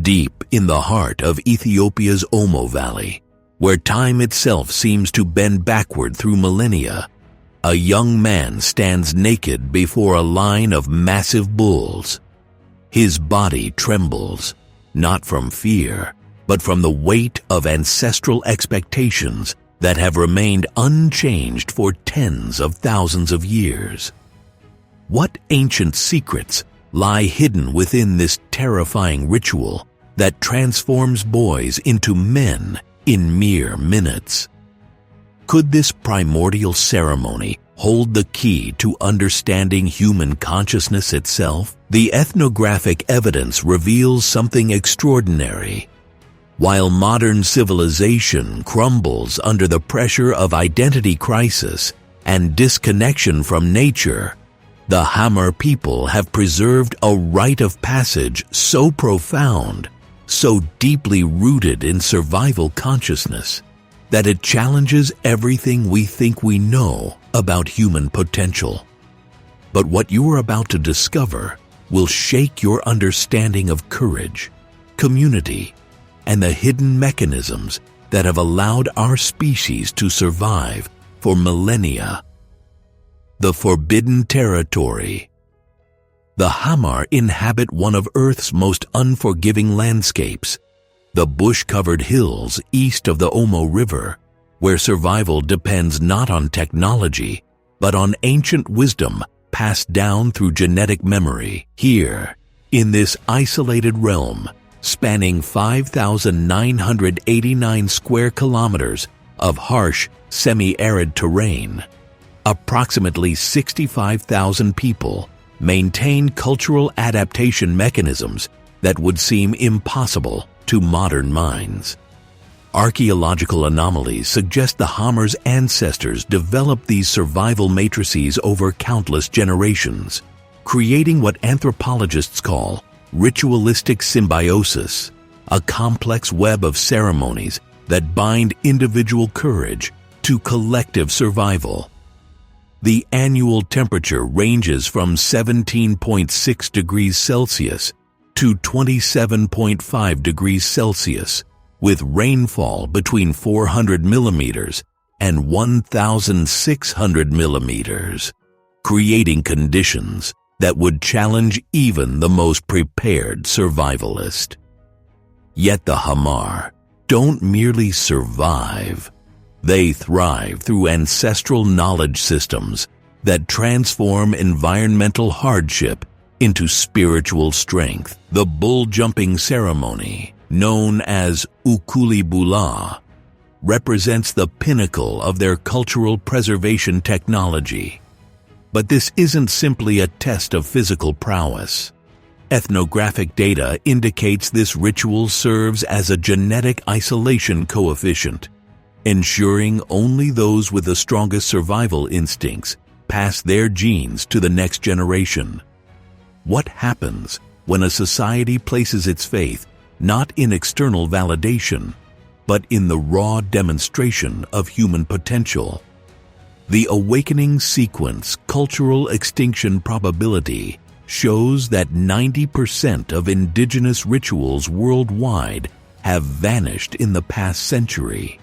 Deep in the heart of Ethiopia's Omo Valley, where time itself seems to bend backward through millennia, a young man stands naked before a line of massive bulls. His body trembles, not from fear, but from the weight of ancestral expectations that have remained unchanged for tens of thousands of years. What ancient secrets lie hidden within this terrifying ritual that transforms boys into men in mere minutes? Could this primordial ceremony hold the key to understanding human consciousness itself? The ethnographic evidence reveals something extraordinary. While modern civilization crumbles under the pressure of identity crisis and disconnection from nature, the Hamar people have preserved a rite of passage so profound, so deeply rooted in survival consciousness, that it challenges everything we think we know about human potential. But what you are about to discover will shake your understanding of courage, community, and the hidden mechanisms that have allowed our species to survive for millennia. The Forbidden Territory. The Hamar inhabit one of Earth's most unforgiving landscapes, the bush-covered hills east of the Omo River, where survival depends not on technology, but on ancient wisdom passed down through genetic memory. Here, in this isolated realm, spanning 5,989 square kilometers of harsh, semi-arid terrain, approximately 65,000 people maintain cultural adaptation mechanisms that would seem impossible to modern minds. Archaeological anomalies suggest the Hamar's ancestors developed these survival matrices over countless generations, creating what anthropologists call ritualistic symbiosis, a complex web of ceremonies that bind individual courage to collective survival. The annual temperature ranges from 17.6 degrees Celsius to 27.5 degrees Celsius, with rainfall between 400 millimeters and 1,600 millimeters, creating conditions that would challenge even the most prepared survivalist. Yet the Hamar don't merely survive. They thrive through ancestral knowledge systems that transform environmental hardship into spiritual strength. The bull jumping ceremony, known as Ukuli Bula, represents the pinnacle of their cultural preservation technology. But this isn't simply a test of physical prowess. Ethnographic data indicates this ritual serves as a genetic isolation coefficient, ensuring only those with the strongest survival instincts pass their genes to the next generation. What happens when a society places its faith not in external validation, but in the raw demonstration of human potential? The awakening sequence cultural extinction probability shows that 90% of indigenous rituals worldwide have vanished in the past century.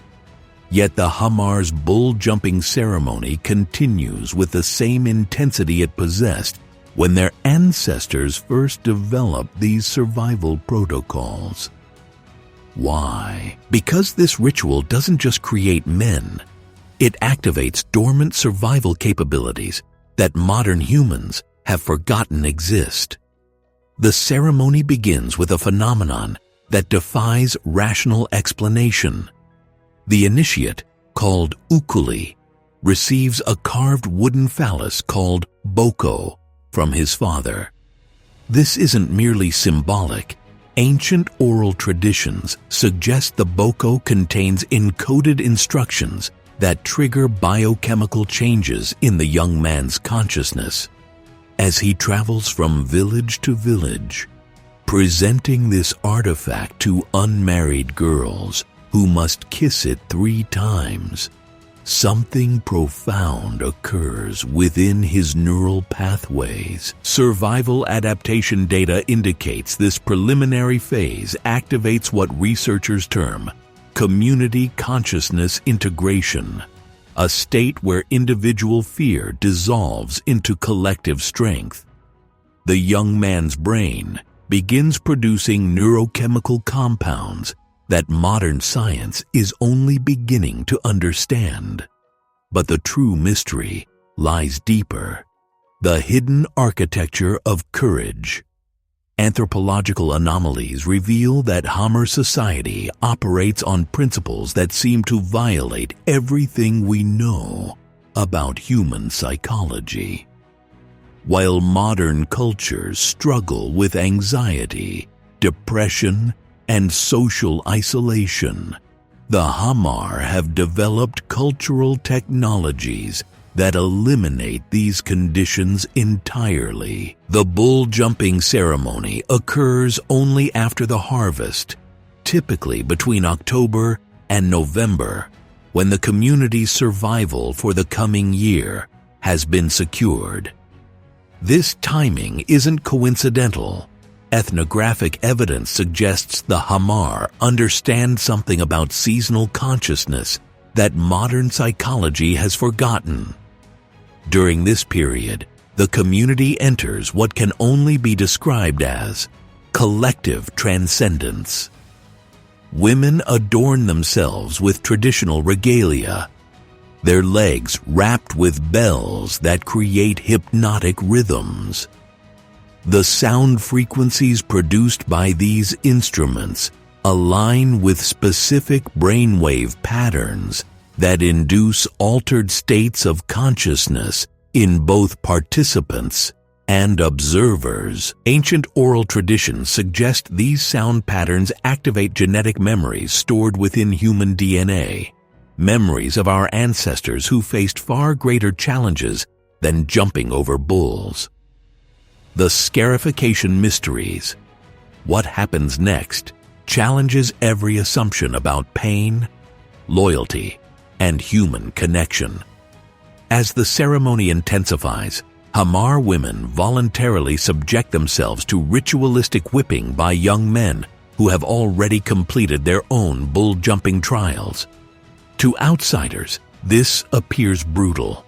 Yet the Hamar's bull jumping ceremony continues with the same intensity it possessed when their ancestors first developed these survival protocols. Why? Because this ritual doesn't just create men. It activates dormant survival capabilities that modern humans have forgotten exist. The ceremony begins with a phenomenon that defies rational explanation. The initiate, called Ukuli, receives a carved wooden phallus called Boko from his father. This isn't merely symbolic. Ancient oral traditions suggest the Boko contains encoded instructions that trigger biochemical changes in the young man's consciousness as he travels from village to village, presenting this artifact to unmarried girls who must kiss it 3 times. something profound occurs within his neural pathways. Survival adaptation data indicates this preliminary phase activates what researchers term community consciousness integration, a state where individual fear dissolves into collective strength. The young man's brain begins producing neurochemical compounds that modern science is only beginning to understand. But the true mystery lies deeper: the hidden architecture of courage. Anthropological anomalies reveal that Hamar society operates on principles that seem to violate everything we know about human psychology. While modern cultures struggle with anxiety, depression, and social isolation, the Hamar have developed cultural technologies that eliminate these conditions entirely. The bull jumping ceremony occurs only after the harvest, typically between October and November, when the community's survival for the coming year has been secured. This timing isn't coincidental. Ethnographic evidence suggests the Hamar understand something about seasonal consciousness that modern psychology has forgotten. During this period, the community enters what can only be described as collective transcendence. Women adorn themselves with traditional regalia, their legs wrapped with bells that create hypnotic rhythms. The sound frequencies produced by these instruments align with specific brainwave patterns that induce altered states of consciousness in both participants and observers. Ancient oral traditions suggest these sound patterns activate genetic memories stored within human DNA, memories of our ancestors who faced far greater challenges than jumping over bulls. The Scarification mysteries, what happens next, challenges every assumption about pain, loyalty, and human connection. As the ceremony intensifies, Hamar women voluntarily subject themselves to ritualistic whipping by young men who have already completed their own bull jumping trials. To outsiders, this appears brutal.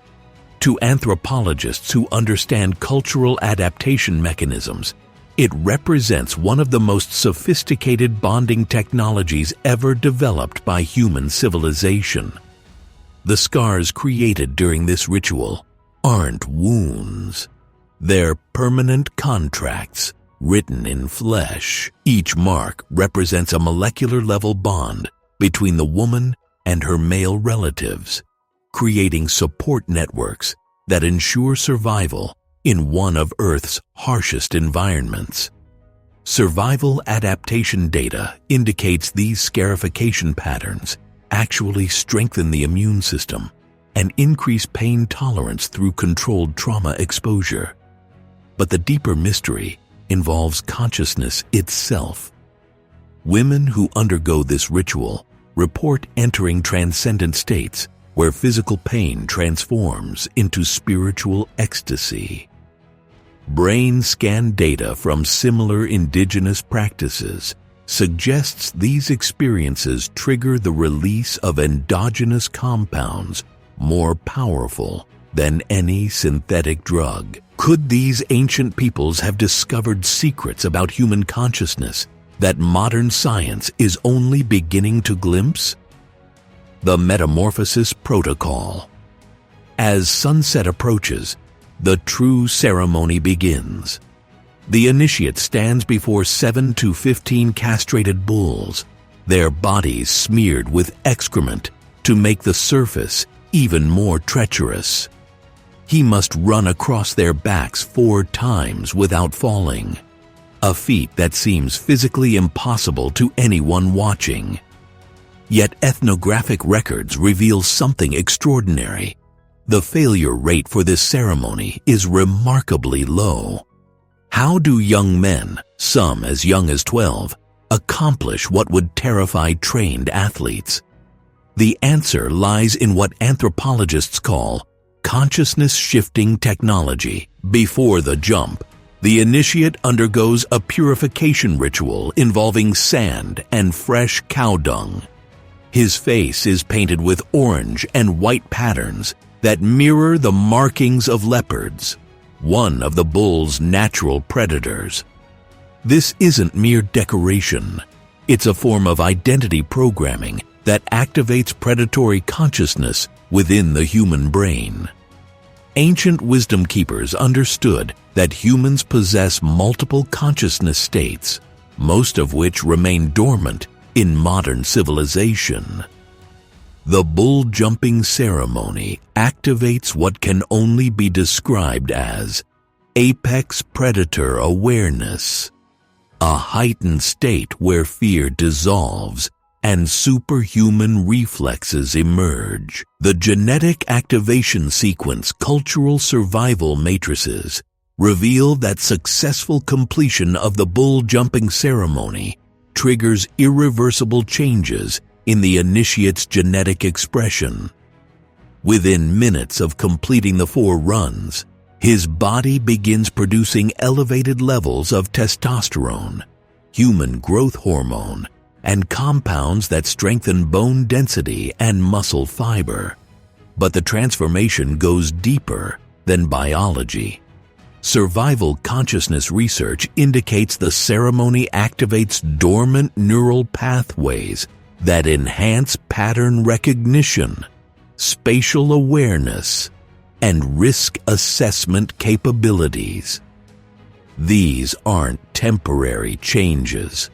To anthropologists who understand cultural adaptation mechanisms, it represents one of the most sophisticated bonding technologies ever developed by human civilization. The scars created during this ritual aren't wounds. They're permanent contracts written in flesh. Each mark represents a molecular-level bond between the woman and her male relatives, creating support networks that ensure survival in one of Earth's harshest environments. Survival adaptation data indicates these scarification patterns actually strengthen the immune system and increase pain tolerance through controlled trauma exposure. But the deeper mystery involves consciousness itself. Women who undergo this ritual report entering transcendent states where physical pain transforms into spiritual ecstasy. Brain scan data from similar indigenous practices suggests these experiences trigger the release of endogenous compounds more powerful than any synthetic drug. Could these ancient peoples have discovered secrets about human consciousness that modern science is only beginning to glimpse? The Metamorphosis Protocol. As sunset approaches, the true ceremony begins. The initiate stands before 7 to 15 castrated bulls, their bodies smeared with excrement to make the surface even more treacherous. He must run across their backs 4 times without falling, a feat that seems physically impossible to anyone watching. Yet ethnographic records reveal something extraordinary. The failure rate for this ceremony is remarkably low. How do young men, some as young as 12, accomplish what would terrify trained athletes? The answer lies in what anthropologists call consciousness-shifting technology. Before the jump, the initiate undergoes a purification ritual involving sand and fresh cow dung. His face is painted with orange and white patterns that mirror the markings of leopards, one of the bull's natural predators. This isn't mere decoration. It's a form of identity programming that activates predatory consciousness within the human brain. Ancient wisdom keepers understood that humans possess multiple consciousness states, most of which remain dormant in modern civilization. The bull jumping ceremony activates what can only be described as apex predator awareness, a heightened state where fear dissolves and superhuman reflexes emerge. The genetic activation sequence cultural survival matrices reveal that successful completion of the bull jumping ceremony triggers irreversible changes in the initiate's genetic expression. Within minutes of completing the 4 runs, his body begins producing elevated levels of testosterone, human growth hormone, and compounds that strengthen bone density and muscle fiber. But the transformation goes deeper than biology. Survival consciousness research indicates the ceremony activates dormant neural pathways that enhance pattern recognition, spatial awareness, and risk assessment capabilities. These aren't temporary changes.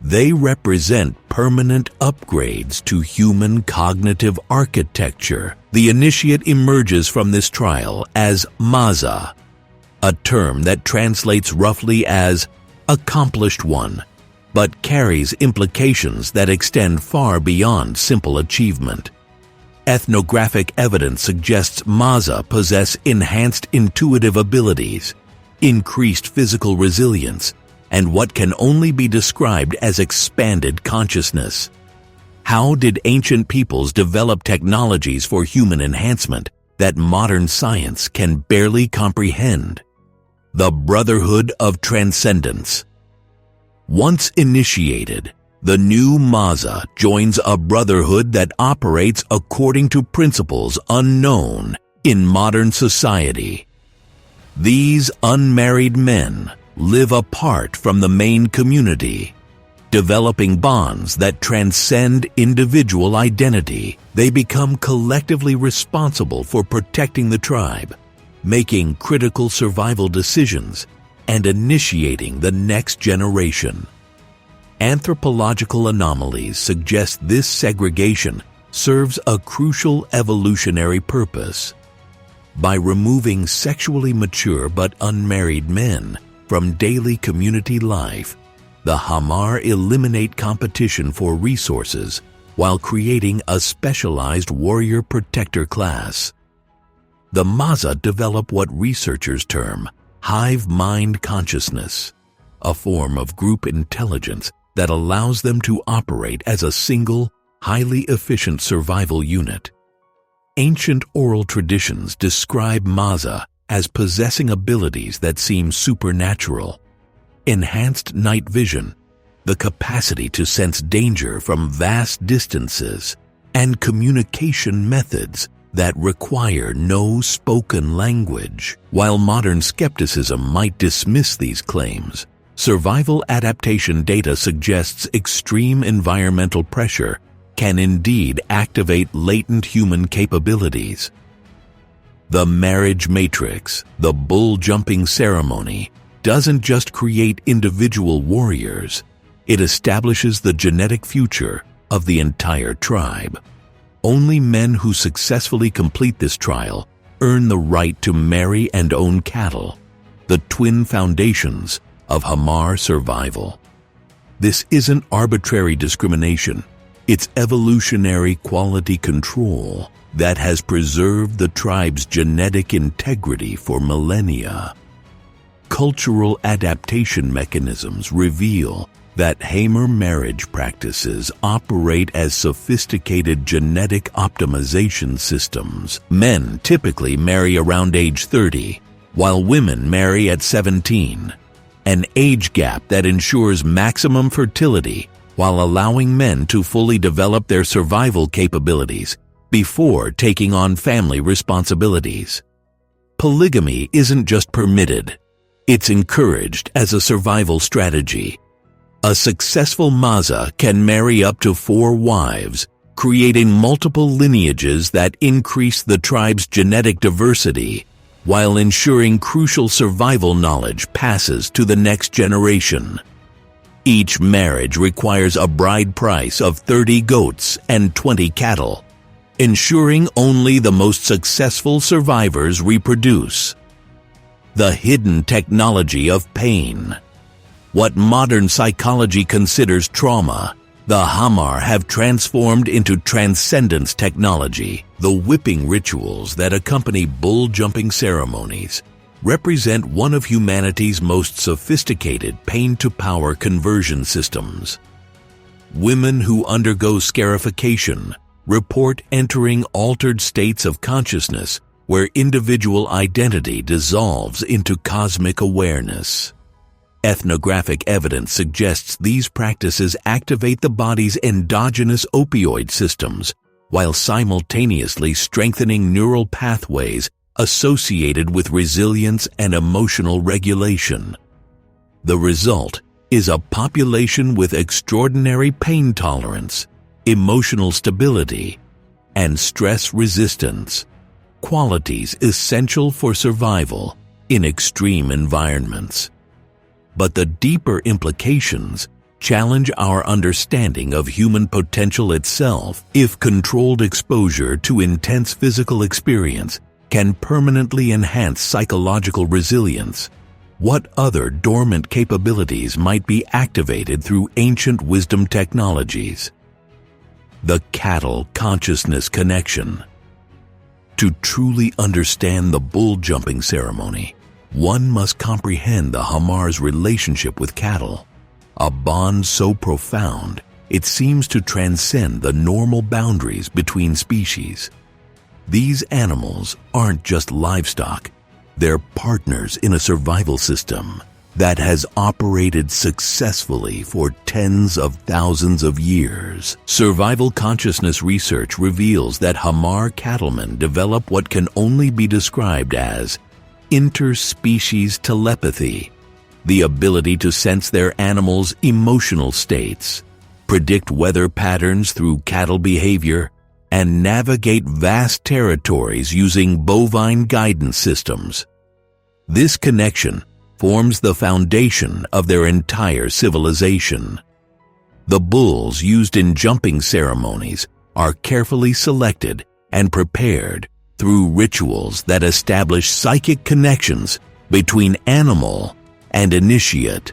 They represent permanent upgrades to human cognitive architecture. The initiate emerges from this trial as Maza, a term that translates roughly as accomplished one, but carries implications that extend far beyond simple achievement. Ethnographic evidence suggests Maza possess enhanced intuitive abilities, increased physical resilience, and what can only be described as expanded consciousness. How did ancient peoples develop technologies for human enhancement that modern science can barely comprehend? The Brotherhood of Transcendence. Once initiated, the new Maza joins a brotherhood that operates according to principles unknown in modern society. These unmarried men live apart from the main community, developing bonds that transcend individual identity. They become collectively responsible for protecting the tribe, making critical survival decisions, and initiating the next generation. Anthropological anomalies suggest this segregation serves a crucial evolutionary purpose. By removing sexually mature but unmarried men from daily community life, the Hamar eliminate competition for resources while creating a specialized warrior protector class. The Maza develop what researchers term hive mind consciousness, a form of group intelligence that allows them to operate as a single, highly efficient survival unit. Ancient oral traditions describe Maza as possessing abilities that seem supernatural: enhanced night vision, the capacity to sense danger from vast distances, and communication methods that require no spoken language. While modern skepticism might dismiss these claims, survival adaptation data suggests extreme environmental pressure can indeed activate latent human capabilities. The marriage matrix, the bull jumping ceremony, doesn't just create individual warriors, it establishes the genetic future of the entire tribe. Only men who successfully complete this trial earn the right to marry and own cattle, the twin foundations of Hamar survival. This isn't arbitrary discrimination, it's evolutionary quality control that has preserved the tribe's genetic integrity for millennia. Cultural adaptation mechanisms reveal that Hamar marriage practices operate as sophisticated genetic optimization systems. Men typically marry around age 30, while women marry at 17, an age gap that ensures maximum fertility while allowing men to fully develop their survival capabilities before taking on family responsibilities. Polygamy isn't just permitted, it's encouraged as a survival strategy. A successful Maza can marry up to 4 wives, creating multiple lineages that increase the tribe's genetic diversity while ensuring crucial survival knowledge passes to the next generation. Each marriage requires a bride price of 30 goats and 20 cattle, ensuring only the most successful survivors reproduce. The hidden technology of pain. What modern psychology considers trauma, the Hamar have transformed into transcendence technology. The whipping rituals that accompany bull jumping ceremonies represent one of humanity's most sophisticated pain-to-power conversion systems. Women who undergo scarification report entering altered states of consciousness where individual identity dissolves into cosmic awareness. Ethnographic evidence suggests these practices activate the body's endogenous opioid systems while simultaneously strengthening neural pathways associated with resilience and emotional regulation. The result is a population with extraordinary pain tolerance, emotional stability, and stress resistance, qualities essential for survival in extreme environments. But the deeper implications challenge our understanding of human potential itself. If controlled exposure to intense physical experience can permanently enhance psychological resilience, what other dormant capabilities might be activated through ancient wisdom technologies? The cattle consciousness connection. To truly understand the bull jumping ceremony, one must comprehend the Hamar's relationship with cattle, a bond so profound it seems to transcend the normal boundaries between species. These animals aren't just livestock, they're partners in a survival system that has operated successfully for tens of thousands of years. Survival consciousness research reveals that Hamar cattlemen develop what can only be described as interspecies telepathy, the ability to sense their animals' emotional states, predict weather patterns through cattle behavior, and navigate vast territories using bovine guidance systems. This connection forms the foundation of their entire civilization. The bulls used in jumping ceremonies are carefully selected and prepared through rituals that establish psychic connections between animal and initiate.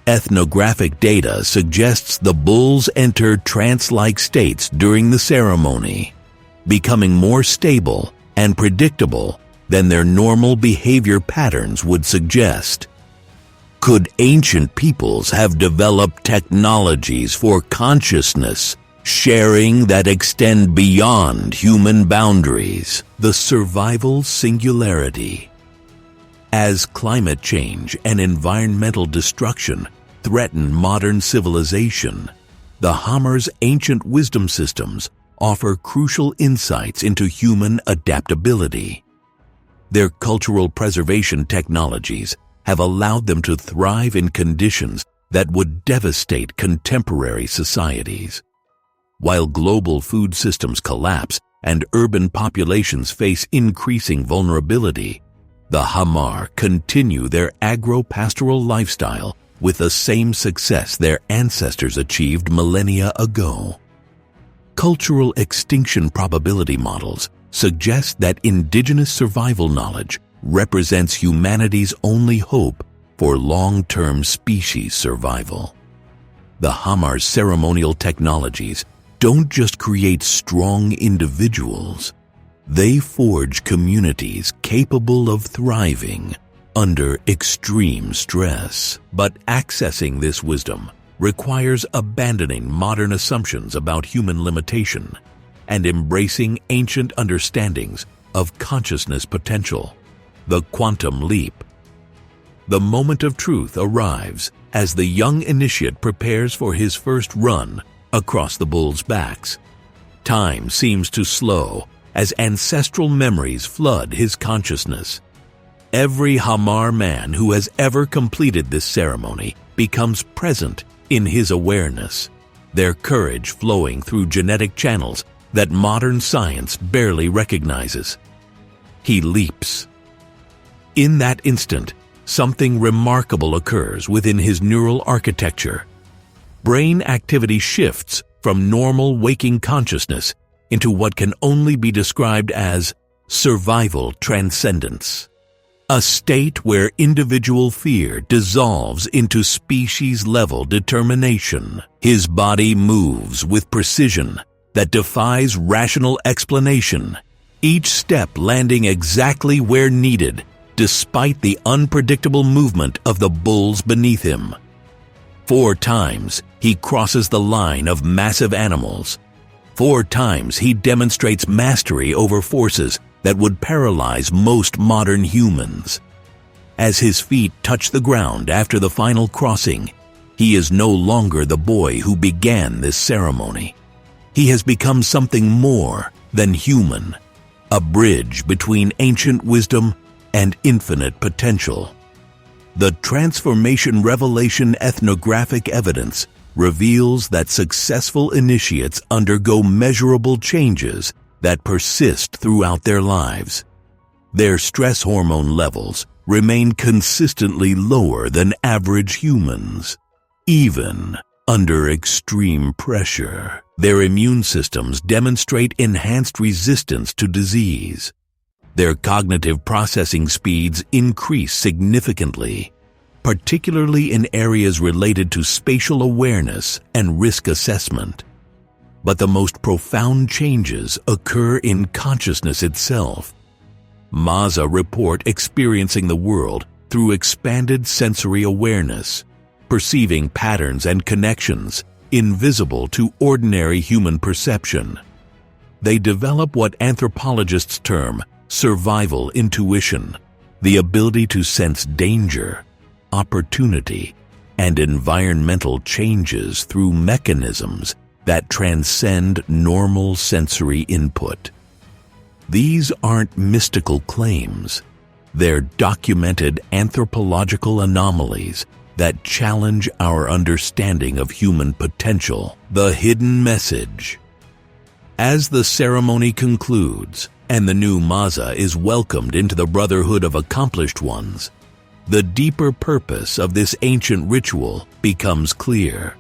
Ethnographic data suggests the bulls enter trance-like states during the ceremony, becoming more stable and predictable than their normal behavior patterns would suggest. Could ancient peoples have developed technologies for consciousness sharing that extend beyond human boundaries? The survival singularity. As climate change and environmental destruction threaten modern civilization, the Hamar's ancient wisdom systems offer crucial insights into human adaptability. Their cultural preservation technologies have allowed them to thrive in conditions that would devastate contemporary societies. While global food systems collapse and urban populations face increasing vulnerability, the Hamar continue their agro-pastoral lifestyle with the same success their ancestors achieved millennia ago. Cultural extinction probability models suggest that indigenous survival knowledge represents humanity's only hope for long-term species survival. The Hamar's ceremonial technologies don't just create strong individuals, they forge communities capable of thriving under extreme stress. But accessing this wisdom requires abandoning modern assumptions about human limitation and embracing ancient understandings of consciousness potential, the quantum leap. The moment of truth arrives as the young initiate prepares for his first run across the bull's backs. Time seems to slow as ancestral memories flood his consciousness. Every Hamar man who has ever completed this ceremony becomes present in his awareness, their courage flowing through genetic channels that modern science barely recognizes. He leaps. In that instant, something remarkable occurs within his neural architecture. Brain activity shifts from normal waking consciousness into what can only be described as survival transcendence, a state where individual fear dissolves into species-level determination. His body moves with precision that defies rational explanation, each step landing exactly where needed, despite the unpredictable movement of the bulls beneath him. 4 times he crosses the line of massive animals. 4 times he demonstrates mastery over forces that would paralyze most modern humans. As his feet touch the ground after the final crossing, he is no longer the boy who began this ceremony. He has become something more than human, a bridge between ancient wisdom and infinite potential. The transformation revelation ethnographic evidence reveals that successful initiates undergo measurable changes that persist throughout their lives. Their stress hormone levels remain consistently lower than average humans. Even under extreme pressure, their immune systems demonstrate enhanced resistance to disease. Their cognitive processing speeds increase significantly, particularly in areas related to spatial awareness and risk assessment. But the most profound changes occur in consciousness itself. Maza report experiencing the world through expanded sensory awareness, perceiving patterns and connections invisible to ordinary human perception. They develop what anthropologists term survival intuition, the ability to sense danger, opportunity, and environmental changes through mechanisms that transcend normal sensory input. These aren't mystical claims. They're documented anthropological anomalies that challenge our understanding of human potential. The hidden message. As the ceremony concludes and the new Maza is welcomed into the Brotherhood of Accomplished Ones, the deeper purpose of this ancient ritual becomes clear.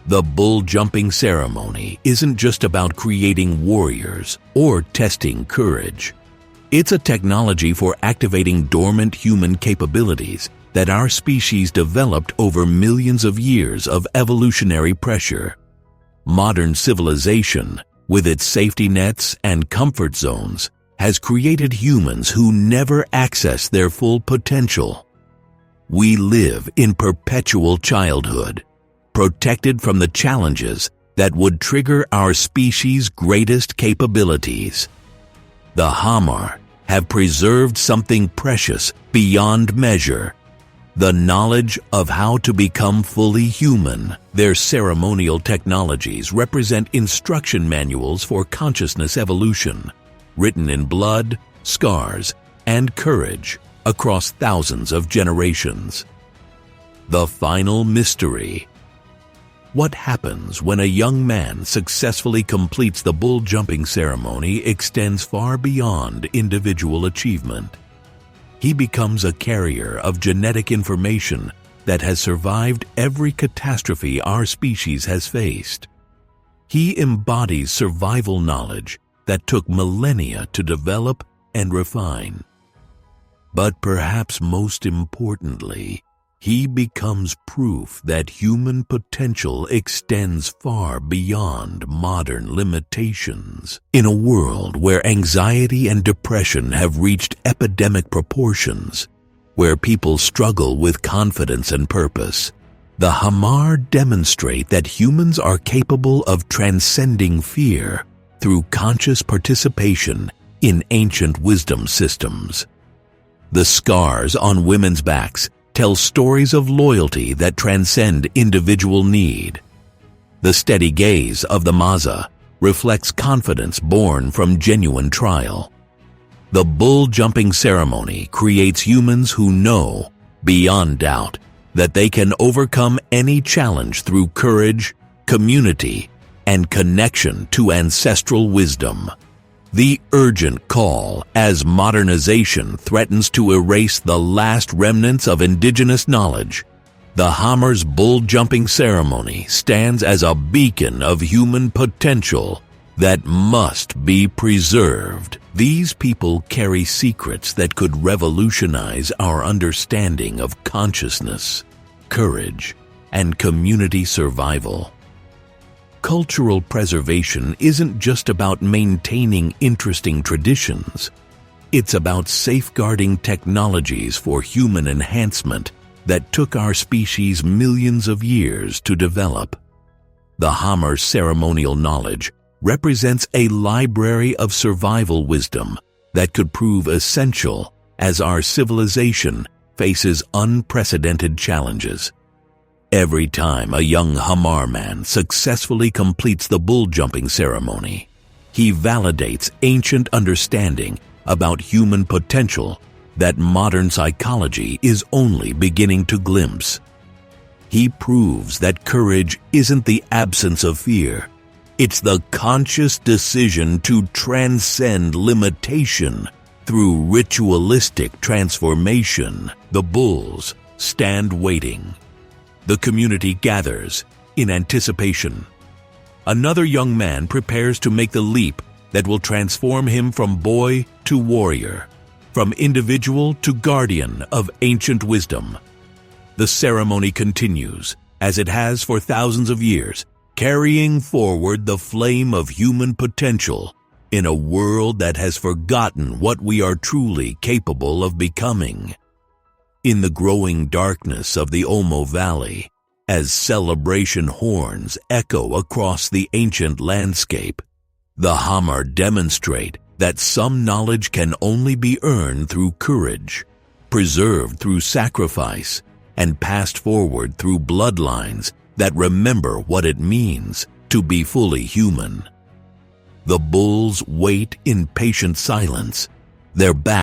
The bull jumping ceremony isn't just about creating warriors or testing courage. It's a technology for activating dormant human capabilities that our species developed over millions of years of evolutionary pressure. Modern civilization, with its safety nets and comfort zones, has created humans who never access their full potential. We live in perpetual childhood, protected from the challenges that would trigger our species' greatest capabilities. The Hamar have preserved something precious beyond measure: the knowledge of how to become fully human. Their ceremonial technologies represent instruction manuals for consciousness evolution, written in blood, scars, and courage across thousands of generations. The final mystery. What happens when a young man successfully completes the bull jumping ceremony extends far beyond individual achievement. He becomes a carrier of genetic information that has survived every catastrophe our species has faced. He embodies survival knowledge that took millennia to develop and refine. But perhaps most importantly, he becomes proof that human potential extends far beyond modern limitations. In a world where anxiety and depression have reached epidemic proportions, where people struggle with confidence and purpose, The Hamar demonstrate that humans are capable of transcending fear through conscious participation in ancient wisdom systems. The scars on women's backs tell stories of loyalty that transcend individual need. The steady gaze of the Maza reflects confidence born from genuine trial. The bull jumping ceremony creates humans who know, beyond doubt, that they can overcome any challenge through courage, community, and connection to ancestral wisdom. The urgent call as modernization threatens to erase the last remnants of indigenous knowledge. The Hamar's bull jumping ceremony stands as a beacon of human potential that must be preserved. These people carry secrets that could revolutionize our understanding of consciousness, courage, and community survival. Cultural preservation isn't just about maintaining interesting traditions. It's about safeguarding technologies for human enhancement that took our species millions of years to develop. The Hamar ceremonial knowledge represents a library of survival wisdom that could prove essential as our civilization faces unprecedented challenges. Every time a young Hamar man successfully completes the bull jumping ceremony, he validates ancient understanding about human potential that modern psychology is only beginning to glimpse. He proves that courage isn't the absence of fear. It's the conscious decision to transcend limitation through ritualistic transformation. The bulls stand waiting. The community gathers in anticipation. Another young man prepares to make the leap that will transform him from boy to warrior, from individual to guardian of ancient wisdom. The ceremony continues, as it has for thousands of years, carrying forward the flame of human potential in a world that has forgotten what we are truly capable of becoming. In the growing darkness of the Omo Valley, as celebration horns echo across the ancient landscape, the Hamar demonstrate that some knowledge can only be earned through courage, preserved through sacrifice, and passed forward through bloodlines that remember what it means to be fully human. The bulls wait in patient silence, their backs